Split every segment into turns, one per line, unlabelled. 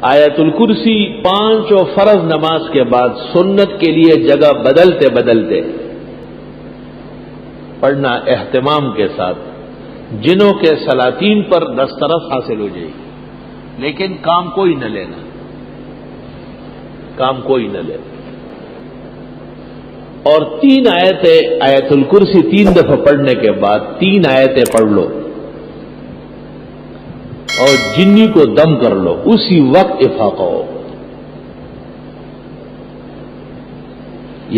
آیت الکرسی 5 فرض نماز کے بعد سنت کے لیے جگہ بدلتے بدلتے پڑھنا اہتمام کے ساتھ، جنوں کے سلاطین پر دسترس حاصل ہو جائے گی، لیکن کام کوئی نہ لینا، کام کوئی نہ لینا۔ اور 3 آیتیں آیت الکرسی 3 دفعہ پڑھنے کے بعد 3 آیتیں پڑھ لو اور جنی کو دم کر لو، اسی وقت افاقہ ہو۔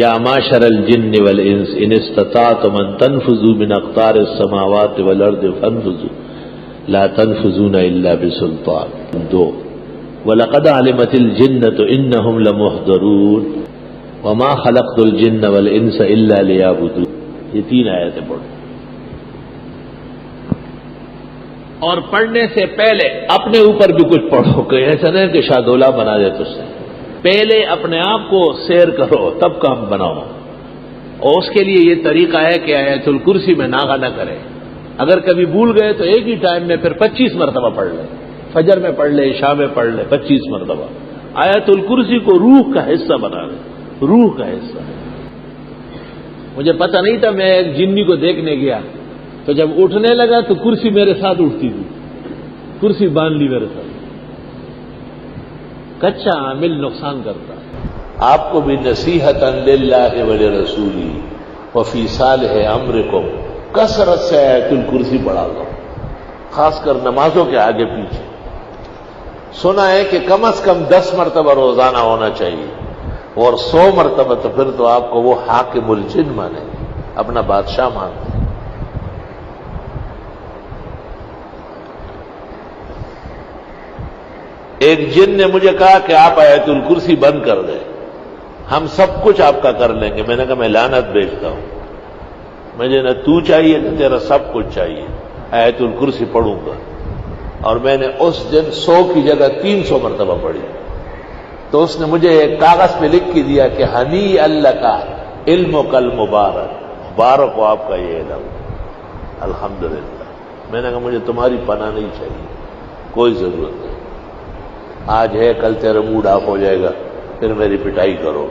یا معاشر الجن والانس ان استطعتم ان تنفذوا من اقطار السماوات والارض فانفذوا لا تنفذون الا بسلطان۔ 2 وَلَقَدْ عَلِمَتِ الْجِنَّةُ إِنَّهُمْ لَمُحْضَرُونَ وَمَا خَلَقْتُ الْجِنَّ وَالْإِنسَ إِلَّا لِيَعْبُدُونِ۔ یہ 3 آیتیں پڑھو، اور پڑھنے سے پہلے اپنے اوپر بھی کچھ پڑھو، کہ ایسا نہیں کہ شادولہ بنا دے تجھ سے۔ پہلے اپنے آپ کو سیر کرو تب کام بناؤ، اور اس کے لیے یہ طریقہ ہے کہ آیت الکرسی میں ناغہ نہ کرے۔ اگر کبھی بھول گئے تو ایک ہی ٹائم میں پھر 25 مرتبہ پڑھ لیں، فجر میں پڑھ لے، عشاء میں پڑھ لے 25 مرتبہ۔ آیت الکرسی کو روح کا حصہ بنا لے، روح کا حصہ۔ مجھے پتہ نہیں تھا، میں ایک جنی کو دیکھنے گیا تو جب اٹھنے لگا تو کرسی میرے ساتھ اٹھتی تھی، کرسی باندھ لی میرے ساتھ۔ کچا عامل نقصان کرتا ہے۔ آپ کو بھی نصیحتاً للہ ولرسولہ وفی صالح امرکم، کثرت سے آیت الکرسی پڑھا کرو، خاص کر نمازوں کے آگے پیچھے۔ سنا ہے کہ کم از کم 10 مرتبہ روزانہ ہونا چاہیے، اور 100 مرتبہ تو پھر تو آپ کو وہ حاکم الجن مانے، اپنا بادشاہ مانتے ہیں۔ ایک جن نے مجھے کہا کہ آپ آیت الکرسی بند کر دیں، ہم سب کچھ آپ کا کر لیں گے۔ میں نے کہا میں لعنت بھیجتا ہوں، مجھے نہ تو چاہیے نہ تیرا سب کچھ چاہیے، آیت الکرسی پڑھوں گا۔ اور میں نے اس دن 100 کی جگہ 300 مرتبہ پڑھی، تو اس نے مجھے ایک کاغذ پہ لکھ کے دیا کہ ہنی اللہ کا علم کل مبارک، مبارک ہو آپ کا یہ علم، الحمدللہ۔ میں نے کہا مجھے تمہاری پناہ نہیں چاہیے، کوئی ضرورت نہیں، آج ہے کل تیرا موڈ آف ہو جائے گا، پھر میری پٹائی کرو۔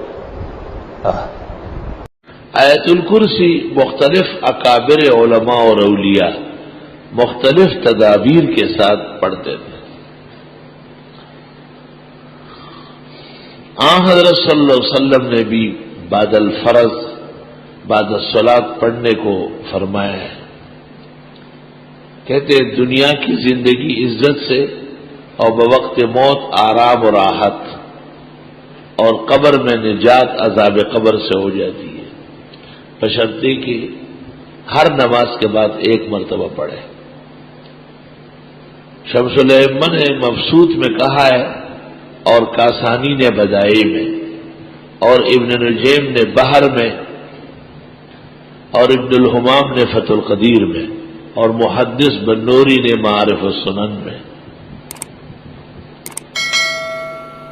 آیت الکرسی مختلف اکابر علماء اور اولیاء مختلف تدابیر کے ساتھ پڑھتے تھے۔ حضرت صلی اللہ علیہ وسلم نے بھی بعد الفرض، بعد الصلاۃ پڑھنے کو فرمایا ہے۔ کہتے ہیں دنیا کی زندگی عزت سے اور بوقت موت آرام و راحت، اور قبر میں نجات عذاب قبر سے ہو جاتی ہے، بشرطے کہ ہر نماز کے بعد 1 مرتبہ پڑھے۔ شمس الائمہ نے مبسوط میں کہا ہے، اور کاسانی نے بدائی میں، اور ابن نجیم نے بحر میں، اور ابن الحمام نے فتح القدیر میں، اور محدث بنوری نے معارف السنن میں،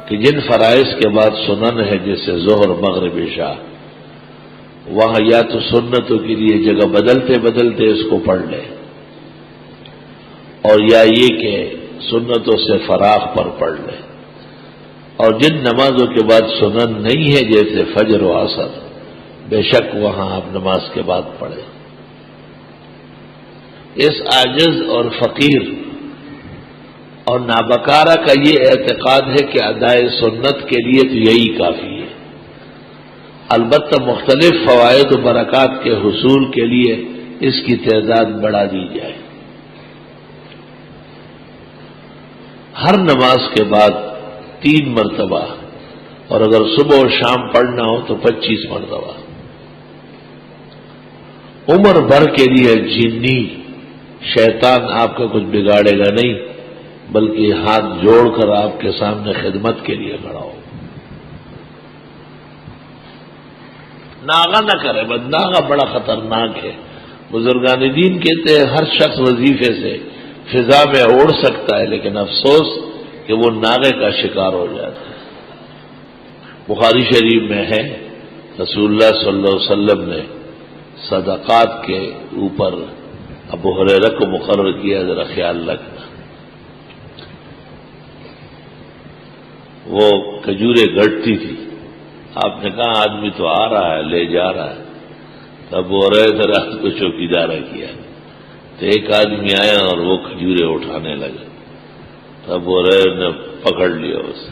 کہ جن فرائض کے بعد سنن ہے جیسے ظہر مغرب عشاء، وہاں یا تو سنتوں کے لیے جگہ بدلتے بدلتے اس کو پڑھ لے، اور یا یہ کہ سنتوں سے فراغ پر پڑھ لے۔ اور جن نمازوں کے بعد سنن نہیں ہے جیسے فجر و عصر، بے شک وہاں آپ نماز کے بعد پڑھیں۔ اس عاجز اور فقیر اور نابکارہ کا یہ اعتقاد ہے کہ ادائے سنت کے لیے تو یہی کافی ہے، البتہ مختلف فوائد و برکات کے حصول کے لیے اس کی تعداد بڑھا دی جائے۔ ہر نماز کے بعد 3 مرتبہ، اور اگر صبح اور شام پڑھنا ہو تو 25 مرتبہ۔ عمر بھر کے لیے جنی شیطان آپ کا کچھ بگاڑے گا نہیں، بلکہ ہاتھ جوڑ کر آپ کے سامنے خدمت کے لیے کھڑا ہو۔ ناغہ نہ کرے، بس ناغہ بڑا خطرناک ہے۔ بزرگان دین کہتے ہیں ہر شخص وظیفے سے فضا میں اڑ سکتا ہے، لیکن افسوس کہ وہ ناغے کا شکار ہو جاتا ہے۔ بخاری شریف میں ہے رسول اللہ صلی اللہ علیہ وسلم نے صدقات کے اوپر ابو ہریرہ کو مقرر کیا، ذرا خیال رکھنا۔ وہ کھجوریں گھٹتی تھی. آپ نے کہا آدمی تو آ رہا ہے، لے جا رہا ہے. تب وہ رہے تھے رات کو چوکیدارہ کیا تو ایک آدمی آیا اور وہ کھجوریں اٹھانے لگا. تب وہ رہے نے پکڑ لیا اسے.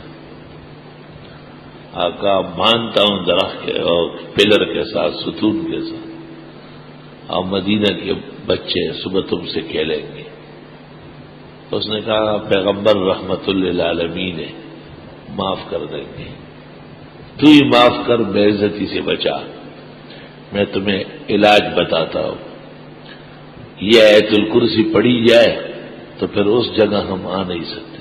آقا مانتا ہوں درخت کے اور پلر کے ساتھ، ستون کے ساتھ، اور مدینہ کے بچے صبح تم سے کھیلیں گے. اس نے کہا پیغمبر رحمت للعالمین ہے، معاف کر دیں گے. تو ہی معاف کر، بے عزتی سے بچا. میں تمہیں علاج بتاتا ہوں. یہ آیت الکرسی پڑھی جائے تو پھر اس جگہ ہم آ نہیں سکتے.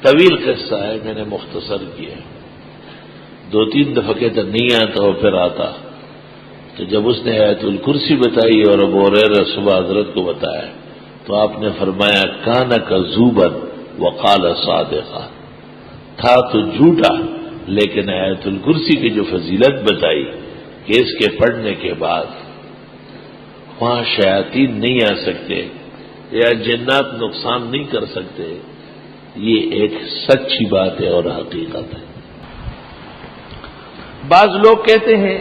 طویل قصہ ہے، میں نے مختصر کیا. 2-3 دفعہ کہتا نہیں آتا اور پھر آتا. تو جب اس نے آیت الکرسی بتائی اور ابو ہریرہ صبح حضرت کو بتایا تو آپ نے فرمایا کان کذوبا وقال صادقا. تھا تو جھوٹا لیکن آیت الکرسی کی جو فضیلت بتائی کہ اس کے پڑھنے کے بعد وہاں شیاطین نہیں آ سکتے یا جنات نقصان نہیں کر سکتے، یہ ایک سچی بات ہے اور حقیقت ہے. بعض لوگ کہتے ہیں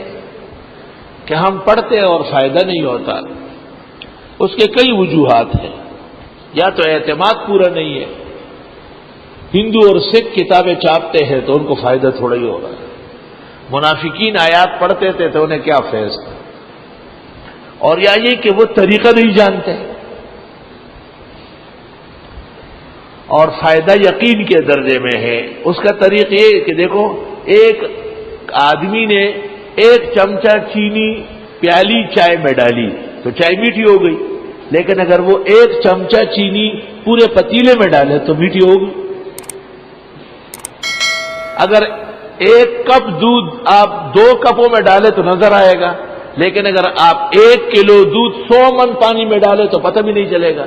کہ ہم پڑھتے اور فائدہ نہیں ہوتا. اس کے کئی وجوہات ہیں. یا تو اعتماد پورا نہیں ہے. ہندو اور سکھ کتابیں چھاپتے ہیں تو ان کو فائدہ تھوڑا ہی ہو رہا ہے. منافقین آیات پڑھتے تھے تو انہیں کیا فیض تھا. اور یا یہ کہ وہ طریقہ نہیں جانتے. اور فائدہ یقین کے درجے میں ہے. اس کا طریقہ یہ کہ دیکھو، ایک آدمی نے 1 چمچہ چینی پیالی چائے میں ڈالی تو چائے میٹھی ہو گئی. لیکن اگر وہ 1 چمچہ چینی پورے پتیلے میں ڈالے تو میٹھی ہوگی. اگر 1 کپ دودھ آپ 2 کپوں میں ڈالے تو نظر آئے گا. لیکن اگر آپ 1 کلو دودھ 100 من پانی میں ڈالے تو پتہ بھی نہیں چلے گا.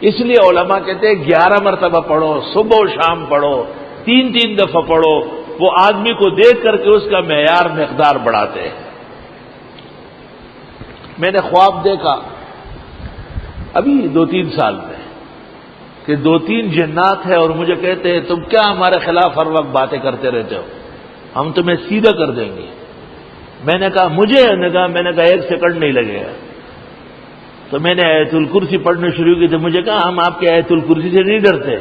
اس لیے علماء کہتے ہیں 11 مرتبہ پڑھو، صبح و شام پڑھو، 3 دفعہ پڑھو. وہ آدمی کو دیکھ کر کے اس کا معیار مقدار بڑھاتے ہیں. میں نے خواب دیکھا ابھی 2-3 سال میں کہ 2-3 جنات ہیں اور مجھے کہتے ہیں تم کیا ہمارے خلاف ہر وقت باتیں کرتے رہتے ہو، ہم تمہیں سیدھا کر دیں گے. میں نے کہا مجھے میں نے کہا 1 سیکنڈ نہیں لگے گا. تو میں نے آیت الکرسی پڑھنا شروع کی تو مجھے کہا ہم آپ کے آیت الکرسی سے نہیں ڈرتے.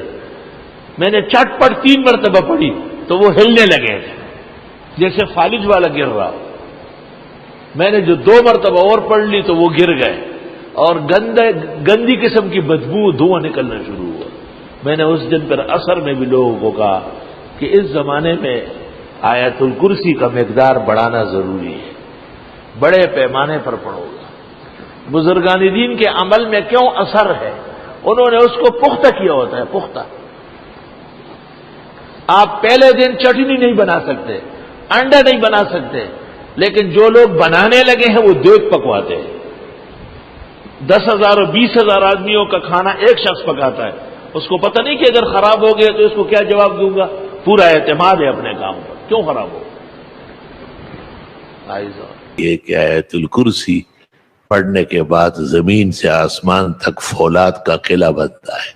میں نے چٹ پٹ 3 مرتبہ پڑھی تو وہ ہلنے لگے جیسے فالج والا گر رہا. میں نے جو 2 مرتبہ اور پڑھ لی تو وہ گر گئے اور گندی قسم کی بدبو دھواں نکلنا شروع ہوا. میں نے اس دن پر اثر میں بھی لوگوں کو کہا کہ اس زمانے میں آیت الکرسی کا مقدار بڑھانا ضروری ہے. بڑے پیمانے پر پڑھو گا. بزرگان دین کے عمل میں کیوں اثر ہے؟ انہوں نے اس کو پختہ کیا ہوتا ہے. پختہ آپ پہلے دن چٹنی نہیں بنا سکتے، انڈا نہیں بنا سکتے، لیکن جو لوگ بنانے لگے ہیں وہ دیگ پکواتے ہیں. 10,000 اور 20,000 آدمیوں کا کھانا ایک شخص پکاتا ہے. اس کو پتہ نہیں کہ اگر خراب ہو گیا تو اس کو کیا جواب دوں گا. پورا اعتماد ہے اپنے کام پر، کیوں خراب ہو.
یہ کہ آیت الکرسی پڑھنے کے بعد زمین سے آسمان تک فولاد کا قلعہ بنتا ہے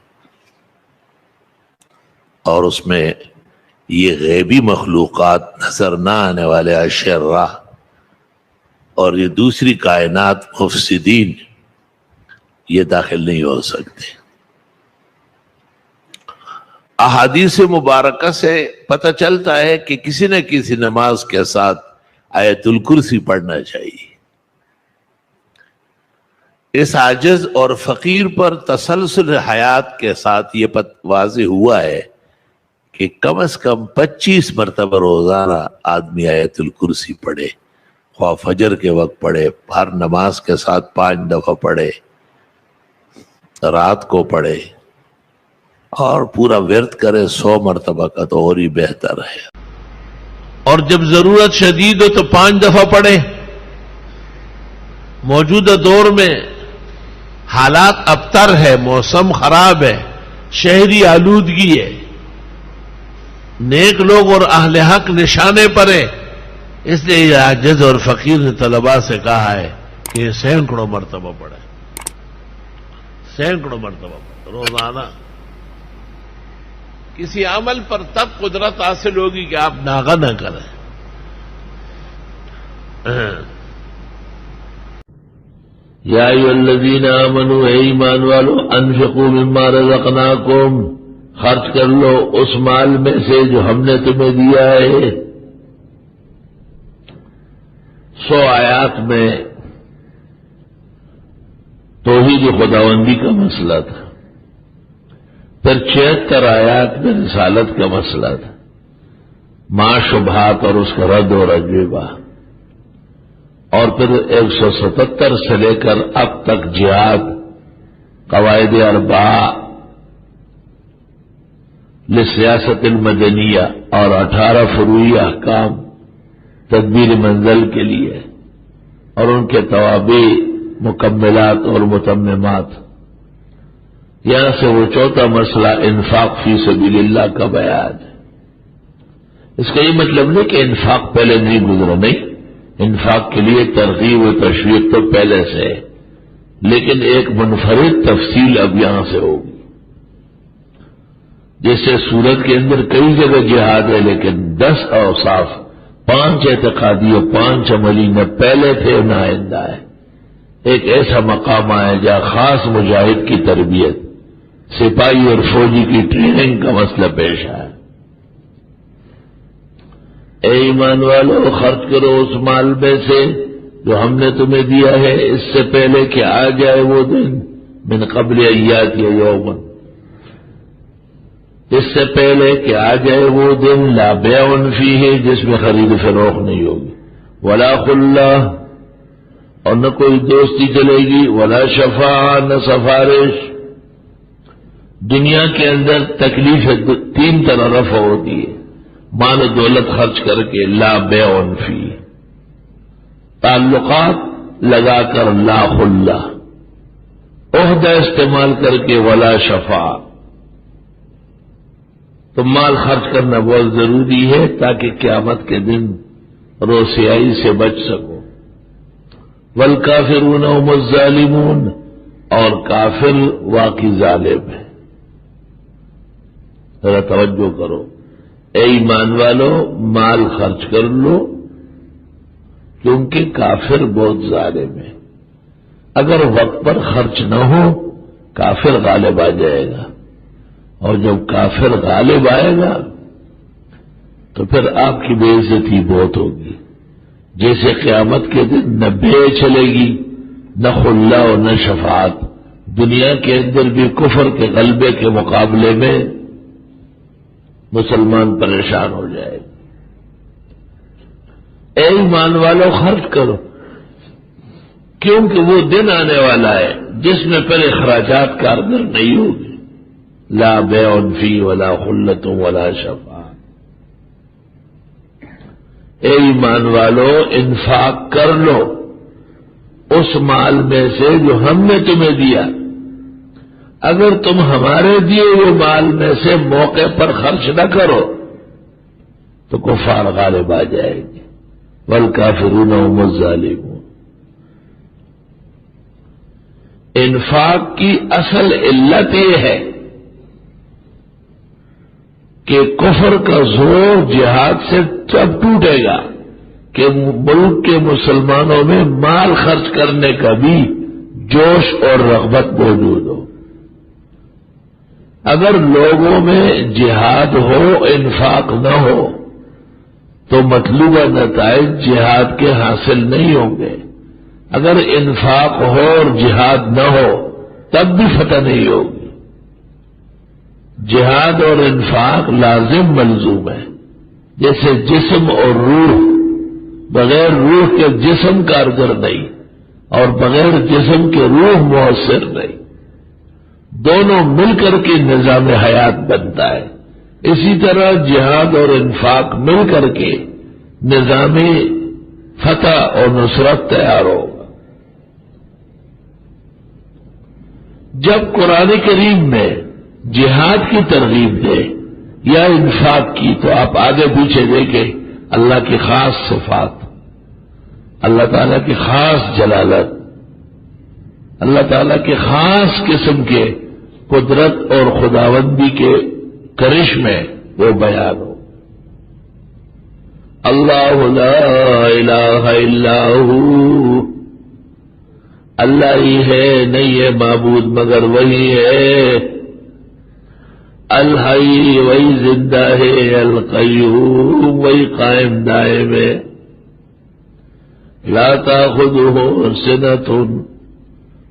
اور اس میں یہ غیبی مخلوقات، نظر نہ آنے والے اشرار اور یہ دوسری کائنات مفسدین یہ داخل نہیں ہو سکتے. احادیث مبارکہ سے پتہ چلتا ہے کہ کسی نہ کسی نماز کے ساتھ آیت الکرسی پڑھنا چاہیے. اس عاجز اور فقیر پر تسلسل حیات کے ساتھ یہ واضح ہوا ہے کہ کم از کم 25 مرتبہ روزانہ آدمی آیت الکرسی پڑھے. خواہ فجر کے وقت پڑھے، ہر نماز کے ساتھ 5 دفعہ پڑھے، رات کو پڑھے اور پورا ورد کرے 100 مرتبہ کا تو اور ہی بہتر ہے.
اور جب ضرورت شدید ہو تو 5 دفعہ پڑھے. موجودہ دور میں حالات ابتر ہے، موسم خراب ہے، شہری آلودگی ہے، نیک لوگ اور اہل حق نشانے پر ہیں. اس لیے یہ عاجز اور فقیر نے طلباء سے کہا ہے کہ 100 مرتبہ پڑھے.
سینکڑوں مرتبہ روزانہ. کسی عمل پر تب قدرت حاصل ہوگی کہ آپ ناغہ نہ کریں.
یا ایھا الذین آمنوا، اے ایمان والو، انفقوا مما رزقناکم، خرچ کر لو اس مال میں سے جو ہم نے تمہیں دیا ہے. 100 آیات میں توحید خداوندی کا مسئلہ تھا، پھر 76 آیات میں رسالت کا مسئلہ تھا، ما شبہات اور اس کا رد و اجوبہ، اور پھر 177 سے لے کر اب تک جہاد، قواعد اربعہ لسیاست المدنیہ اور 18 فروعی احکام تدبیر منزل کے لیے اور ان کے توابع مکملات اور متممات. یہاں سے وہ چوتھا مسئلہ انفاق فی سبیل اللہ کا بیان ہے. اس کا یہ مطلب نہیں کہ انفاق پہلے نہیں گزرا، نہیں، انفاق کے لیے ترغیب و تشویق تو پہلے سے ہے، لیکن ایک منفرد تفصیل اب یہاں سے ہوگی. جیسے سورت کے اندر کئی جگہ جہاد ہے، لیکن 10 اوصاف، 5 اعتقادی اور 5 عملی نہ پہلے تھے نہ آئندہ ہے. ایک ایسا مقام آیا جہاں خاص مجاہد کی تربیت، سپاہی اور فوجی کی ٹریننگ کا مسئلہ پیش آیا. اے ایمان والو، خرچ کرو اس مال میں سے جو ہم نے تمہیں دیا ہے، اس سے پہلے کہ آ جائے وہ دن، من قبل ایات یا یومن، اس سے پہلے کہ آ جائے وہ دن، لا بیع فیہ، جس میں خرید فروخت نہیں ہوگی، ولا خلہ، اور نہ کوئی دوستی چلے گی، ولا شفاعہ، نہ سفارش. دنیا کے اندر تکلیف 3 طرح رفع ہوتی ہے، مال و دولت خرچ کر کے، لا بیع فیہ، تعلقات لگا کر، لا خلہ، عہدہ استعمال کر کے، ولا شفاعہ. تو مال خرچ کرنا بہت ضروری ہے تاکہ قیامت کے دن روسیائی سے بچ سکو. والکافرون هم الظالمون، اور کافر واقعی ظالم ہے. ذرا توجہ کرو، اے ایمان والو، مال خرچ کر لو کیونکہ کافر بہت ظالم ہے. اگر وقت پر خرچ نہ ہو کافر غالب آ جائے گا، اور جب کافر غالب آئے گا تو پھر آپ کی بے عزتی بہت ہوگی. جیسے قیامت کے دن نہ بے چلے گی، نہ خلہ اور نہ شفاعت. دنیا کے اندر بھی کفر کے غلبے کے مقابلے میں مسلمان پریشان ہو جائے گا. اے ایمان والو، خرچ کرو کیونکہ وہ دن آنے والا ہے جس میں پھر اخراجات کارگر نہیں ہوگی. لا بیع فیہ ولا خلۃ ولا شفاعہ. اے ایمان والو، انفاق کر لو اس مال میں سے جو ہم نے تمہیں دیا. اگر تم ہمارے دیے ہوئے مال میں سے موقع پر خرچ نہ کرو تو کفار غالب آ جائے گی. والکافرون هم الظالمون. انفاق کی اصل علت یہ ہے کہ کفر کا زور جہاد سے تب ٹوٹے گا کہ ملک کے مسلمانوں میں مال خرچ کرنے کا بھی جوش اور رغبت موجود ہو. اگر لوگوں میں جہاد ہو، انفاق نہ ہو تو مطلوبہ نتائج جہاد کے حاصل نہیں ہوں گے. اگر انفاق ہو اور جہاد نہ ہو تب بھی فتح نہیں ہوگی. جہاد اور انفاق لازم ملزوم ہے. جیسے جسم اور روح، بغیر روح کے جسم کارگر نہیں اور بغیر جسم کے روح مؤثر نہیں. دونوں مل کر کے نظام حیات بنتا ہے. اسی طرح جہاد اور انفاق مل کر کے نظام فتح اور نصرت تیار ہوگا. جب قرآن کریم میں جہاد کی ترغیب دے یا انفاق کی تو آپ آگے پیچھے دیکھیں اللہ کی خاص صفات، اللہ تعالیٰ کی خاص جلالت، اللہ تعالیٰ کے خاص قسم کے قدرت اور خداوندی کے کرشمے وہ بیان ہو۔ اللہ لا الہ الا ہو، اللہ ہی ہے، نہیں ہے معبود مگر وہی ہے۔ الحی، وہی زندہ ہے، القیوم، وہی قائم دائم ہے۔ لا تاخذہ سنۃ،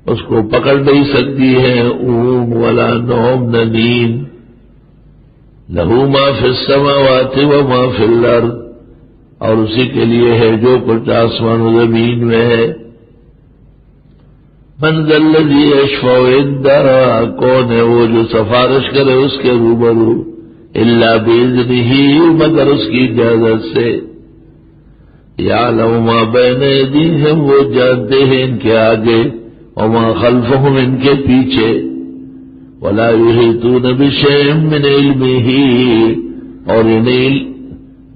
اس کو پکڑ نہیں سکتی ہے اونگ ولا نوم، نہ نیند۔ لہ ما فی السماوات و ما فی الارض، اور اسی کے لیے ہے جو کچھ آسمان و زمین میں ہے۔ من ذا الذی یشفع عنده، کون ہے وہ جو سفارش کرے اس کے روبرو، الا باذنہ، مگر اس کی اجازت سے۔ یعلم ما بین ایدیہم، وہ جانتے ہیں ان کے آگے، وما خلفہم، ان کے پیچھے۔ ولا یحیطون بشیء من علمہ، اور انہیں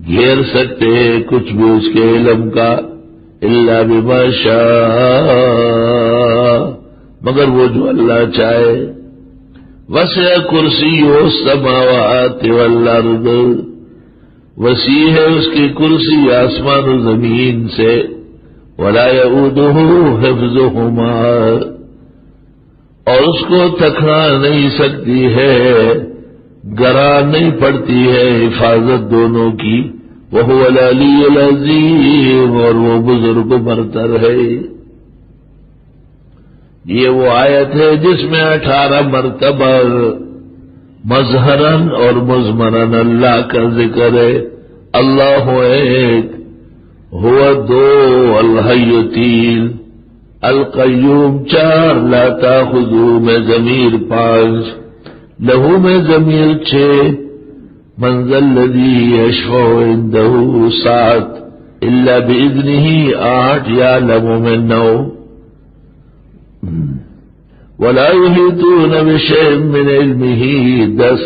گھیر سکتے ہیں کچھ بھی اس کے علم کا، الا بما شاء، مگر وہ جو اللہ چاہے۔ وسع کرسیہ السماوات والارض، وسیع ہے اس کی کرسی آسمان و زمین سے۔ ولا یؤودہ حفظہما، اور اس کو تھکا نہیں سکتی ہے، گرا نہیں پڑتی ہے حفاظت دونوں کی۔ وہو العلی العظیم، اور وہ بزرگ برتر ہے۔ یہ وہ آیت ہے جس میں 18 مرتبہ مظہراً اور مضمراً اللہ کا ذکر ہے۔ اللہ ایک، ہوا دو، الحی تین، القیوم چار، لا تاخذہ میں ضمیر 5، لہو میں ضمیر 6، من ذا الذی یشفع عنده 7، الا باذنہ 8، یعلم میں 9۔ ولا یحیطون بشیء من علمہ 10،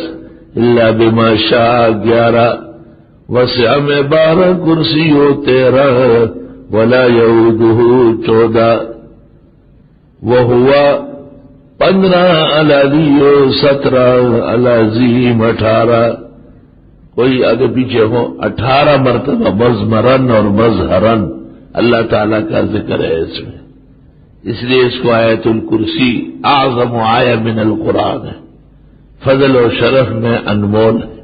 الا بما شاء 11۔ وسع میں 12، کرسیہ 13، ولا یؤودہ 14۔ وہوا 15، العلی 17، العظیم 18۔ کوئی آگے پیچھے ہو، 18 مرتبہ مضمراً اور مظہراً اللہ تعالیٰ کا ذکر ہے اس میں، اس لیے اس کو آیت الکرسی اعظم آیہ من القرآن ہے، فضل و شرف میں انمول ہے۔